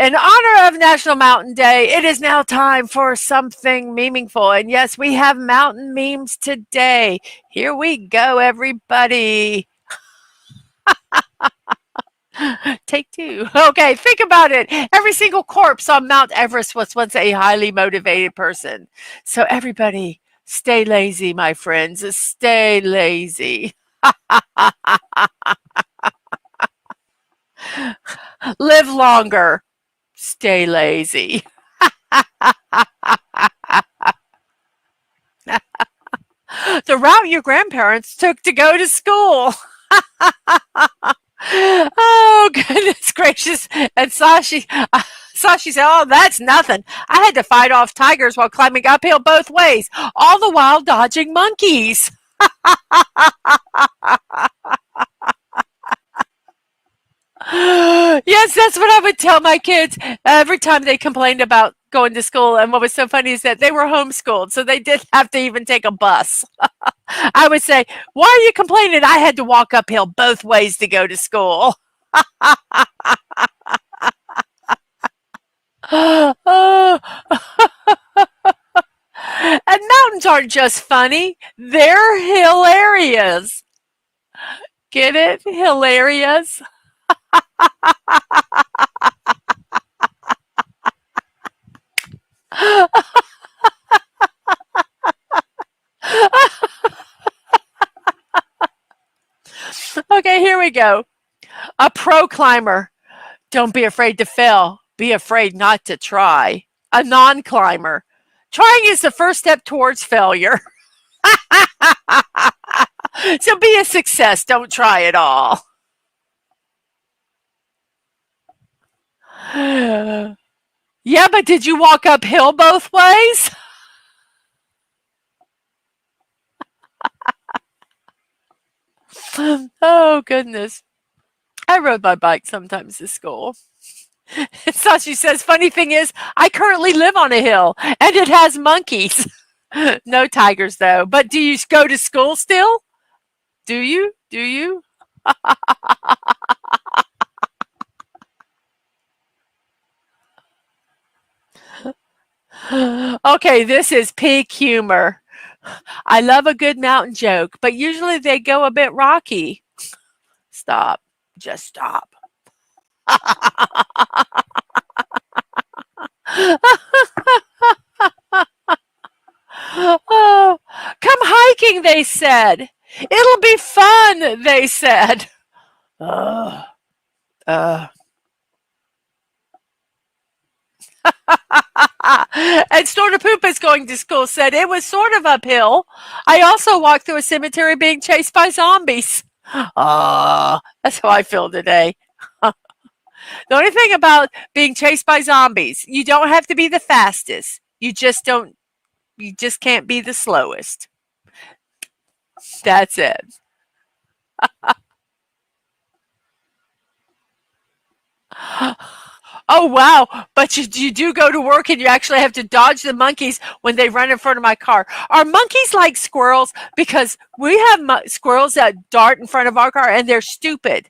In honor of National Mountain Day, it is now time for something meaningful. And yes, we have mountain memes today. Here we go, everybody. Take two. Okay, think about it. Every single corpse on Mount Everest was once a highly motivated person. So, everybody, stay lazy, my friends. Stay lazy. Live longer. Stay lazy. The route your grandparents took to go to school. Oh, goodness gracious. And Sashi said, oh, that's nothing. I had to fight off tigers while climbing uphill both ways, all the while dodging monkeys. Yes, that's what I would tell my kids every time they complained about going to school. And what was so funny is that they were homeschooled, so they didn't have to even take a bus. I would say, why are you complaining? I had to walk uphill both ways to go to school. And mountains aren't just funny, they're hilarious. Get it? Hilarious. Okay, here we go. A pro climber. Don't be afraid to fail. Be afraid not to try. A non-climber. Trying is the first step towards failure. So be a success. Don't try at all. Yeah, but did you walk uphill both ways? Oh, goodness. I rode my bike sometimes to school. Sashi says, funny thing is, I currently live on a hill and it has monkeys. No tigers, though. But do you go to school still? Do you? Do you? Okay, this is peak humor. I love a good mountain joke, but usually they go a bit rocky. Stop. Just stop. Oh, come hiking, they said. It'll be fun, they said. Uh, uh. And Snort of Poop is going to school said it was sort of uphill. I also walked through a cemetery being chased by zombies. That's how I feel today. The only thing about being chased by zombies, you don't have to be the fastest. You just can't be the slowest. That's it. Oh, wow. But you do go to work and you actually have to dodge the monkeys when they run in front of my car. Are monkeys like squirrels? Because we have squirrels that dart in front of our car and they're stupid.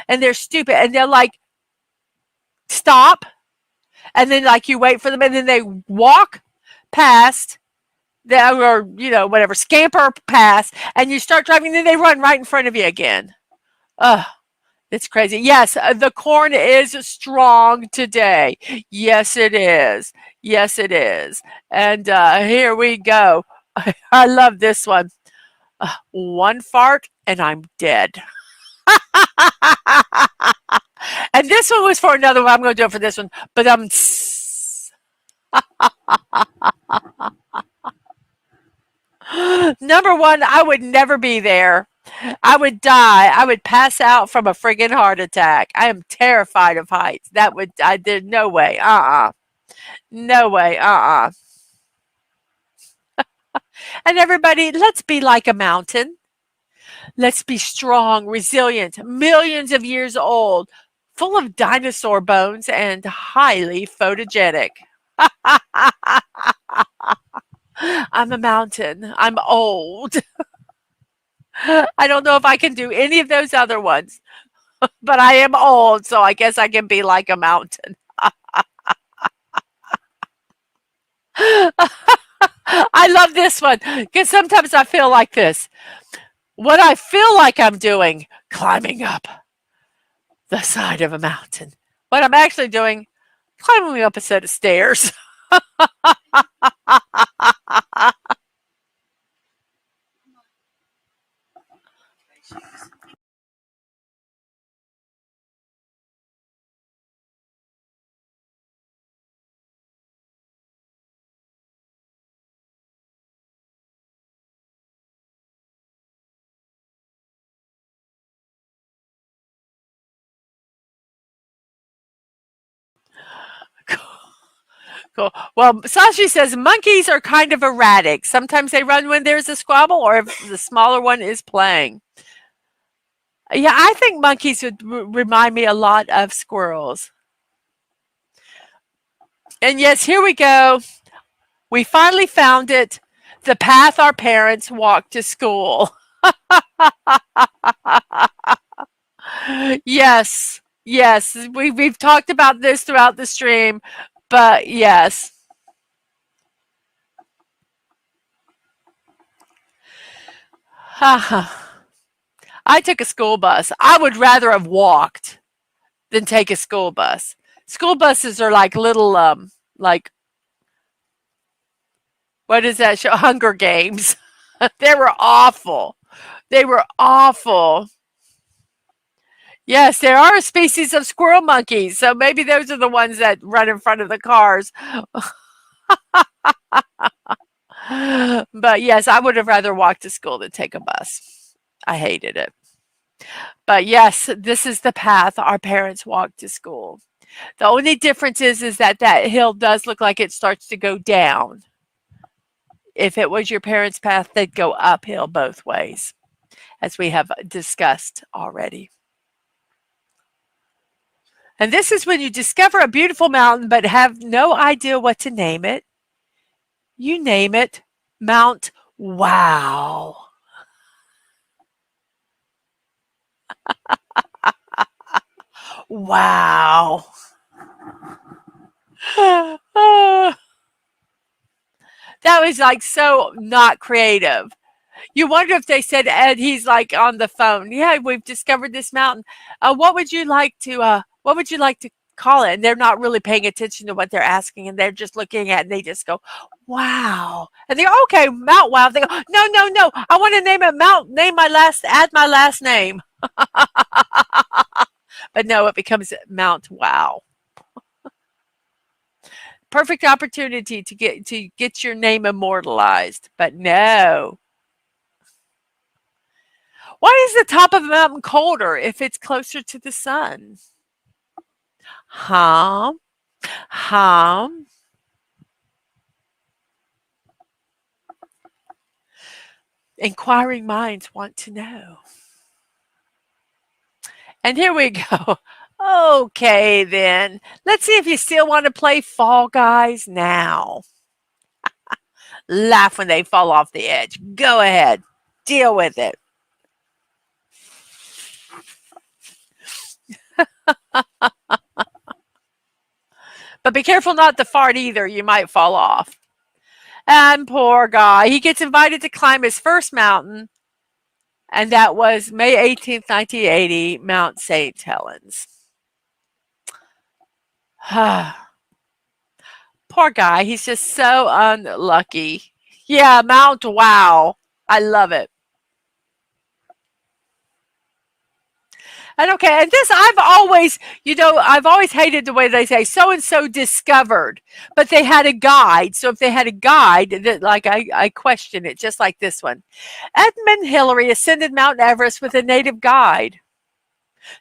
And they're like, stop. And then like you wait for them and then they walk past or whatever, scamper past, and you start driving, then they run right in front of you again. Ugh. It's crazy. Yes, the corn is strong today. Yes, it is. Yes, it is. And here we go. I love this one. One fart and I'm dead. And this one was for another one. I'm going to do it for this one. But number one, I would never be there. I would die. I would pass out from a friggin' heart attack. I am terrified of heights. There's no way. No way. And everybody, let's be like a mountain. Let's be strong, resilient, millions of years old, full of dinosaur bones and highly photogenic. I'm a mountain. I'm old. I don't know if I can do any of those other ones, but I am old, so I guess I can be like a mountain. I love this one because sometimes I feel like this. What I feel like I'm doing, climbing up the side of a mountain. What I'm actually doing, climbing up a set of stairs. Cool. Well, Sashi says monkeys are kind of erratic. Sometimes they run when there's a squabble or if the smaller one is playing. Yeah, I think monkeys would remind me a lot of squirrels. And yes, here we go. We finally found it. The path our parents walked to school. Yes, yes. We've talked about this throughout the stream, but yes. I took a school bus. I would rather have walked than take a school bus. School buses are like little like what is that show? Hunger Games. They were awful. They were awful. Yes, there are a species of squirrel monkeys, so maybe those are the ones that run in front of the cars. But yes, I would have rather walked to school than take a bus. I hated it. But yes, this is the path our parents walked to school. The only difference is that that hill does look like it starts to go down. If it was your parents' path, they'd go uphill both ways, as we have discussed already. And this is when you discover a beautiful mountain but have no idea what to name it. You name it Mount Wow. Wow. That was like so not creative. You wonder if they said, Ed, he's like on the phone. Yeah, we've discovered this mountain. What would you like to call it? And they're not really paying attention to what they're asking, and they're just looking at it, and they just go, wow. And they go, okay, Mount Wow. They go, no, no, no. I want to name it add my last name. But no, it becomes Mount Wow. Perfect opportunity to get your name immortalized. But no. Why is the top of a mountain colder if it's closer to the sun? Hum, hum. Inquiring minds want to know. And here we go. Okay, then. Let's see if you still want to play Fall Guys now. Laugh when they fall off the edge. Go ahead. Deal with it. But be careful not to fart either. You might fall off. And poor guy. He gets invited to climb his first mountain, and that was May 18th, 1980, Mount St. Helens. Poor guy. He's just so unlucky. Yeah, Mount Wow. I love it. And okay, and this I've always hated the way they say so and so discovered, but they had a guide. So if they had a guide, that like I question it, just like this one. Edmund Hillary ascended Mount Everest with a native guide.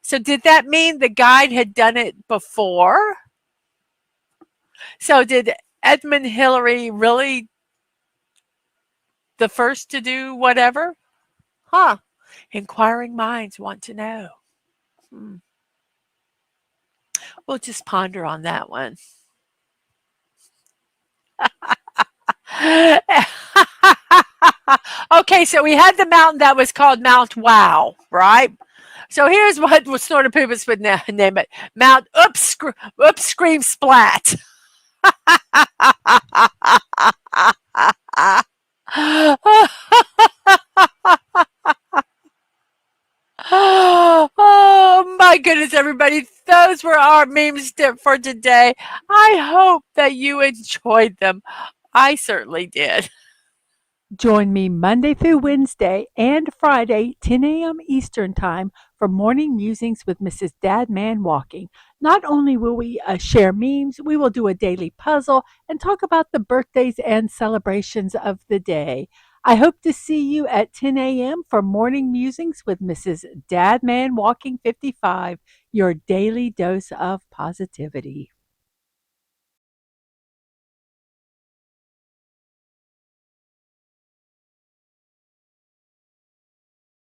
So did that mean the guide had done it before? So did Edmund Hillary really the first to do whatever? Huh. Inquiring minds want to know. We'll just ponder on that one. Okay, so we had the mountain that was called Mount Wow, right? So here's what sort of people would name it: Mount Oops Scream Splat. Oh my goodness, everybody. Those were our memes for today. I hope that you enjoyed them. I certainly did. Join me Monday through Wednesday and Friday, 10 a.m. Eastern Time, for Morning Musings with Mrs. Dadman Walking. Not only will we share memes, we will do a daily puzzle and talk about the birthdays and celebrations of the day. I hope to see you at 10 a.m. for Morning Musings with Mrs. Dadman Walking 55, your daily dose of positivity.